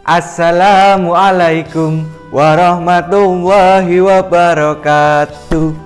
Assalamualaikum warahmatullahi wabarakatuh.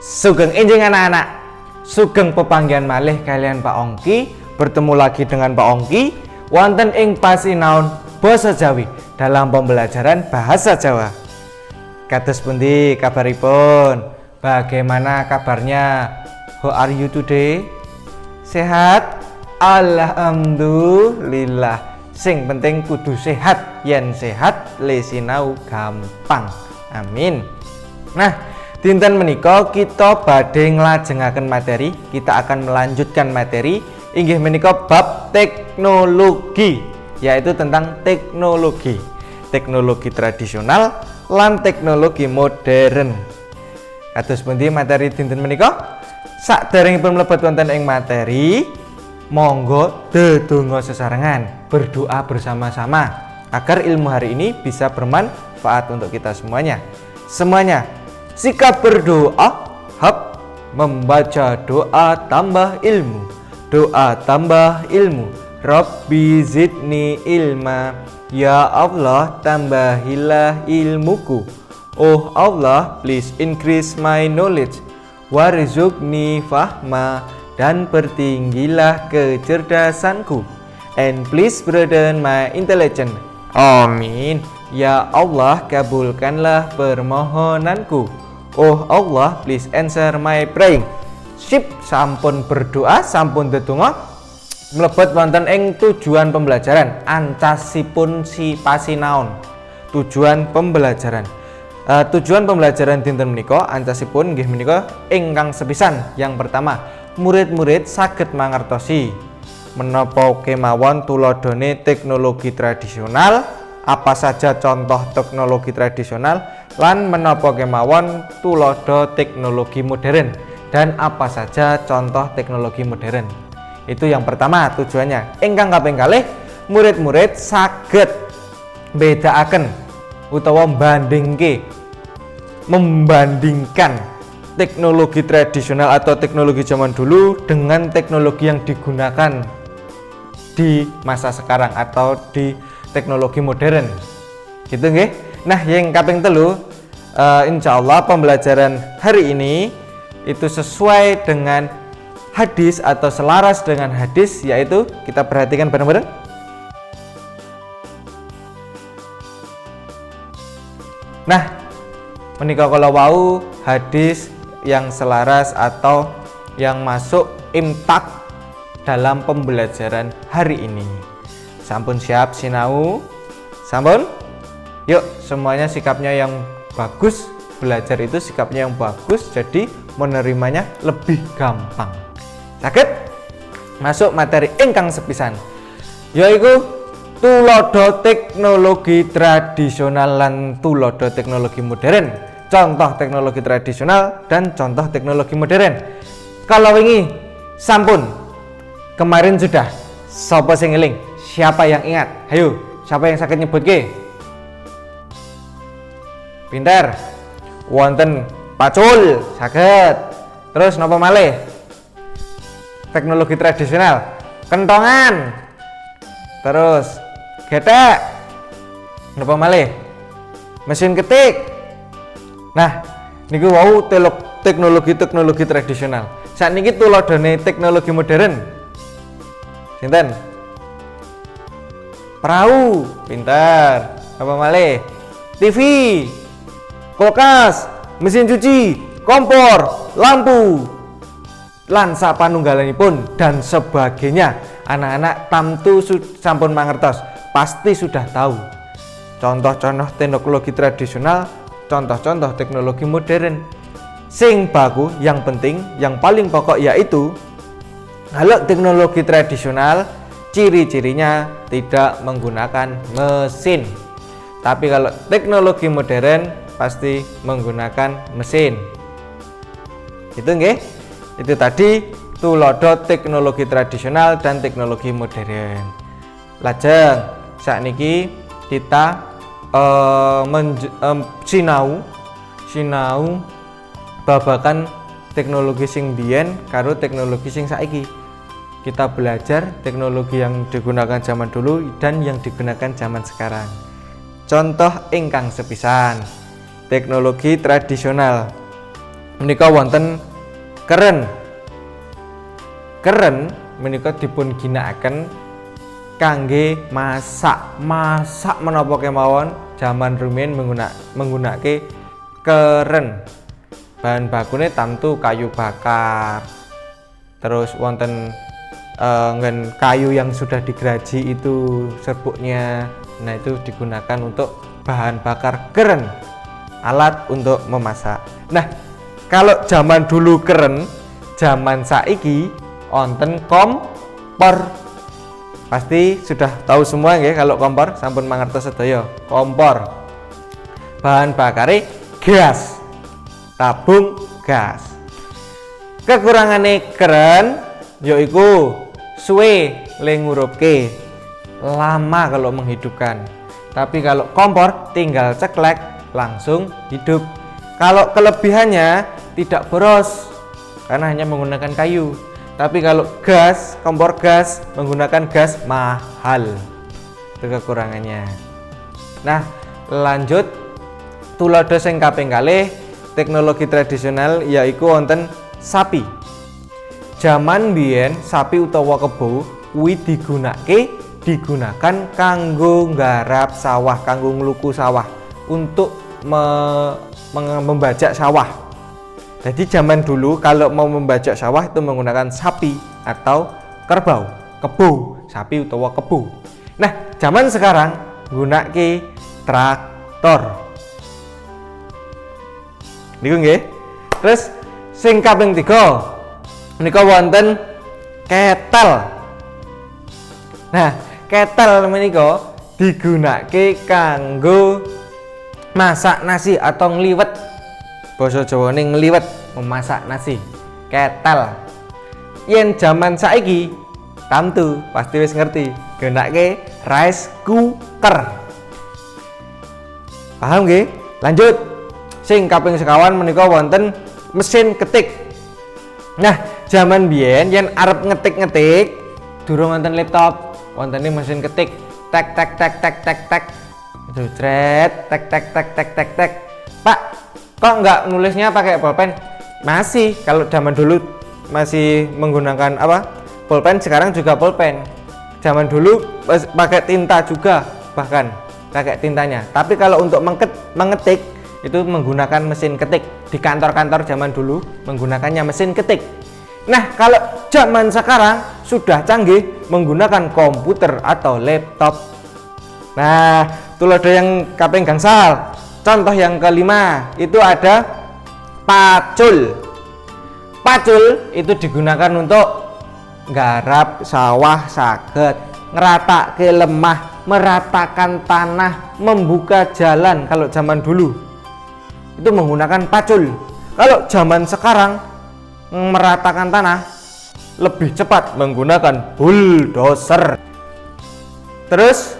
Sugeng enjing anak-anak, sugeng pepanggihan malih kalian Pak Ongki. Bertemu lagi dengan Pak Ongki wonten ing pasinaon basa Jawi dalam pembelajaran bahasa Jawa. Kados pundi kabaripun? Bagaimana kabarnya? How are you today? Sehat? Alhamdulillah. Sing penting kudu sehat, yen sehat le sinau gampang. Amin. Nah, dinten menika kita badhe nglajengaken materi. Kita akan melanjutkan materi inggih menika bab teknologi, yaitu tentang teknologi tradisional lan teknologi modern. Kados pundi materi dinten menika? Saderengipun mlebet wonten ing materi, monggo dedonga sesarengan, berdoa bersama-sama agar ilmu hari ini bisa bermanfaat untuk kita semuanya. Sikap berdoa, membaca doa tambah ilmu, doa tambah ilmu. Rabbi zidni ilma, ya Allah tambahilah ilmuku. Oh Allah, please increase my knowledge. Warzuqni fahma, dan pertinggilah kecerdasanku. And please broaden my intelligence. Amin. Ya Allah, kabulkanlah permohonanku. Oh Allah, please answer my praying. Sip, sampun berdoa, sampun ndedonga, mlebet wonten ing tujuan pembelajaran. Ancasipun si pasinaon. Tujuan pembelajaran. Tujuan pembelajaran dinten menika ancasipun nggih menika ingkang sepisan. Yang pertama, murid-murid saged mangertosi menapa kemawon tuladhane teknologi tradisional, apa saja contoh teknologi tradisional, lan menapa kemawon tuladha teknologi modern, dan apa saja contoh teknologi modern. Itu yang pertama tujuannya. Ingkang kaping kalih, murid-murid saged bedakaken utawa membandingkan teknologi tradisional atau teknologi zaman dulu dengan teknologi yang digunakan di masa sekarang atau di teknologi modern. Gitu nggih. Nah, yang kaping telu, insyaallah pembelajaran hari ini itu sesuai dengan hadis atau selaras dengan hadis, yaitu kita perhatikan bareng-bareng. Nah, menika kala wau hadis yang selaras atau yang masuk imtak dalam pembelajaran hari ini. Sampun siap sinau? Sampun? Yuk, semuanya sikapnya yang bagus. Belajar itu sikapnya yang bagus, jadi menerimanya lebih gampang. Saged? Masuk materi ingkang sepisan, yaitu tuladha teknologi tradisional lan tuladha teknologi modern. Contoh teknologi tradisional dan contoh teknologi modern. Kalau wingi sampun, kemarin sudah. Sapa sing eling? Siapa yang ingat? Hayo, siapa yang sakit nyebutke? Pinter. Wonten pacul, saged. Terus napa malih? Teknologi tradisional. Kentongan. Terus getek. Napa malih? Mesin ketik. Nah, niku wau teknologi tradisional. Sakniki tuladhane teknologi modern. Sinten? Perahu, pintar. Apa malih? TV, kulkas, mesin cuci, kompor, lampu, lan sapanunggalanipun dan sebagainya. Anak-anak tamtu sampun mangertos, pasti sudah tahu contoh-contoh teknologi tradisional, contoh-contoh teknologi modern. Sing baku, yang penting, yang paling pokok yaitu kalau teknologi tradisional ciri-cirinya tidak menggunakan mesin. Tapi kalau teknologi modern pasti menggunakan mesin. Itu nggih. Itu tadi tuladha teknologi tradisional dan teknologi modern. Lajeng sakniki kita sinau babakan teknologi sing biyen karo teknologi sing saiki. kita belajar teknologi yang digunakan zaman dulu dan yang digunakan zaman sekarang. Contoh ingkang sepisan teknologi tradisional menika wonten keren. Keren menika dipun ginakaken kangge masak menapa kemawon. Zaman rumiyin menggunake keren. Bahan bakune tamtu kayu bakar. Terus wonten kayu yang sudah digeraji itu serbuknya. Nah, itu digunakan untuk bahan bakar keren. Alat untuk memasak. Nah, kalau zaman dulu keren, zaman saiki wonten kompor. Pasti sudah tahu semua ya kalau kompor, sampun mangertos sedaya. Kompor. Bahan bakare gas. Tabung gas. Kekurangane keren yaiku suwe le ngurupke, lama kalau menghidupkan. Tapi kalau kompor tinggal ceklek langsung hidup. Kalau kelebihannya tidak boros karena hanya menggunakan kayu. Tapi kalau gas, kompor gas menggunakan gas mahal. Itu kekurangannya. Nah, lanjut tuladha sing kaping kalih teknologi tradisional yaiku wonten sapi. Zaman biyen sapi utawa kebo kuwi digunakan kanggo nggarap sawah, kanggo ngluku sawah untuk membajak sawah. Jadi zaman dulu kalau mau membajak sawah itu menggunakan sapi atau kerbau, kebo, sapi utawa kebo. Nah, zaman sekarang gunake traktor. Niku nggih. Terus sing kaping 3 menika wonten ketel. Nah, ketel menika digunake kanggo masak nasi atau ngliwet. Basa Jawane ngliwet, memasak nasi. Ketel. Yen zaman saiki tamtu pasti wis ngerti, gunake rice cooker. Paham nggih? Lanjut. Sing kaping sekawan menika wonten mesin ketik. Nah, zaman biyen yen arep ngetik-ngetik durung wonten laptop, wontene mesin ketik. Tek tek tek tek tek tek. Itu cret tek tek tek tek tek tek. Pak, kok nggak nulisnya pakai pulpen? Masih, kalau zaman dulu masih menggunakan apa? Pulpen, sekarang juga pulpen. Zaman dulu pakai tinta juga, bahkan pakai tintanya. Tapi kalau untuk mengetik itu menggunakan mesin ketik. Di kantor-kantor zaman dulu menggunakannya mesin ketik. Nah, kalau zaman sekarang sudah canggih menggunakan komputer atau laptop. Nah, tuladha yang kaping gangsal. Contoh yang kelima itu ada pacul. Pacul itu digunakan untuk nggarap sawah saged, ngeratake lemah, meratakan tanah, membuka jalan. Kalau zaman dulu itu menggunakan pacul. Kalau zaman sekarang meratakan tanah lebih cepat menggunakan bulldozer. Terus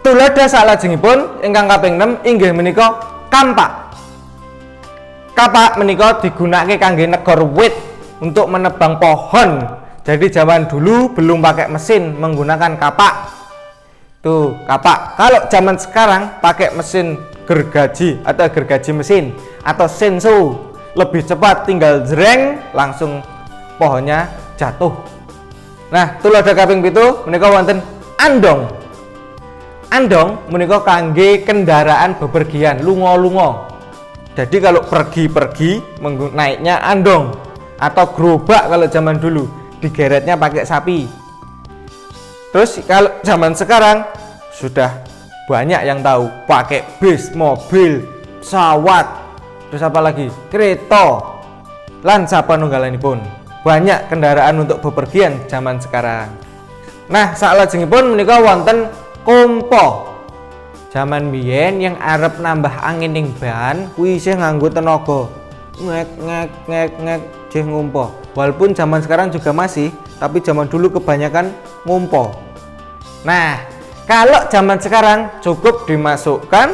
tuladha salajengipun ingkang kaping 6 inggih menika kampak. Kapak menika digunakake kangge negor wit untuk menebang pohon. Jadi zaman dulu belum pakai mesin, menggunakan kapak. Tuh, kapak. Kalau zaman sekarang pakai mesin gergaji atau gergaji mesin atau senso. Lebih cepat, tinggal jreng langsung pohonnya jatuh. Nah, tuladha kaping 7 menika wonten andong. Andong menika kangge kendaraan bepergian, lunga-lunga. Jadi kalau pergi-pergi naiknya andong atau gerobak kalau zaman dulu, digeretnya pakai sapi. Terus kalau zaman sekarang sudah banyak yang tahu pakai bis, mobil, pesawat, terus apa lagi? Kereta. Lan sapanunggalanipun. Banyak kendaraan untuk bepergian zaman sekarang. Nah, salajengipun menika wonten kompo. Zaman biyen yang arep nambah angin ning ban kuwi isih nganggo tenaga. Ngek jeh ngompo. Walaupun zaman sekarang juga masih, tapi zaman dulu kebanyakan ngompo. Nah, kalau zaman sekarang cukup dimasukkan,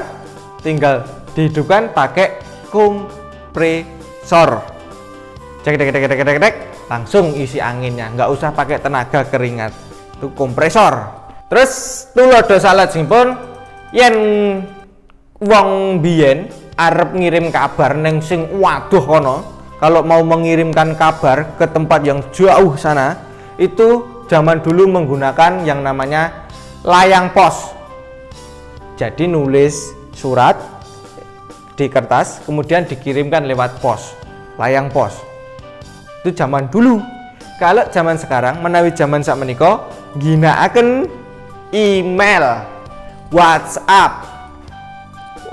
tinggal dihidupkan pakai kompresor. Cek. langsung isi anginnya, nggak usah pakai tenaga keringat, itu kompresor. Terus tulodo salajengipun yen wong biyen arep ngirim kabar neng sing waduh kono, kalau mau mengirimkan kabar ke tempat yang jauh sana, itu zaman dulu menggunakan yang namanya layang pos. Jadi nulis surat di kertas kemudian dikirimkan lewat pos, layang pos. Itu zaman dulu. Kalau zaman sekarang menawi zaman sakmenika ginakaken email, WhatsApp,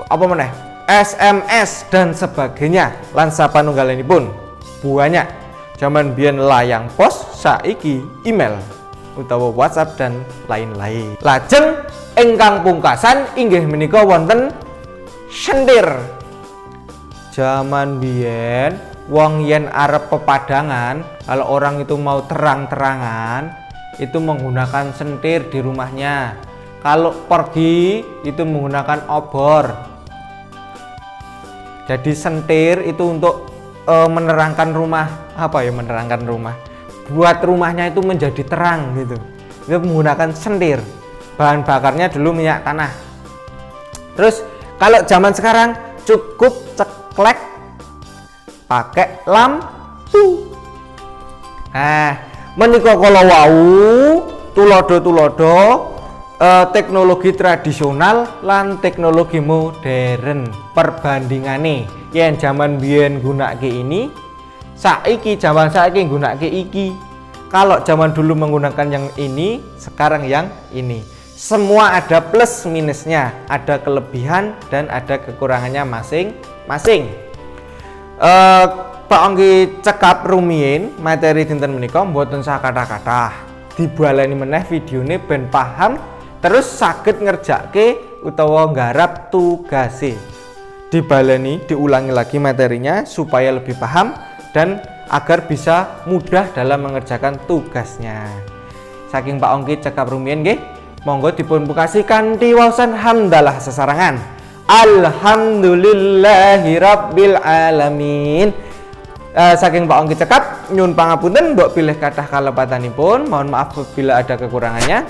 apa meneh, SMS dan sebagainya lan sapanunggalipun banyak. Zaman biyen layang pos, saiki email utawa WhatsApp dan lain-lain. Lajeng ingkang pungkasan inggih menika wonten sentir. Zaman biyen wong yen arep pepadangan, kalau orang itu mau terang-terangan itu menggunakan sentir di rumahnya. Kalau pergi itu menggunakan obor. Jadi sentir itu untuk menerangkan rumah, menerangkan rumah, buat rumahnya itu menjadi terang gitu. Itu menggunakan sentir. Bahan bakarnya dulu minyak tanah. Terus kalau zaman sekarang cukup ceklek pakai lampu. Nah, menika kala wau tulodo-tulodo teknologi tradisional lan teknologi modern perbandingane. Yen zaman biyen gunake ini, saiki zaman saiki gunake iki. Kalau zaman dulu menggunakan yang ini, sekarang yang ini. Semua ada plus minusnya, ada kelebihan dan ada kekurangannya masing-masing. Pak Ongki cekap rumiyin materi dinten menika mboten sak kata-kata. Dibaleni meneh videone ben paham terus saged ngerjake utawa nggarap tugase. Dibaleni, diulangi lagi materinya supaya lebih paham dan agar bisa mudah dalam mengerjakan tugasnya. Saking Pak Ongki cekap rumiyin nggih, monggo dipun pungkasi kanthi waosan hamdalah sesarangan. Alhamdulillahirabbil alamin. Saking Pak Ongki cekap nyun pangapunten mbok pilih kathah kalepatanipun, mohon maaf bila ada kekurangannya.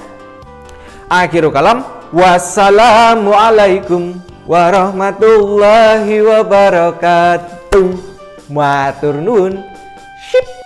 Akhirul kalam, wassalamualaikum warahmatullahi wabarakatuh. Matur nuwun. Sip.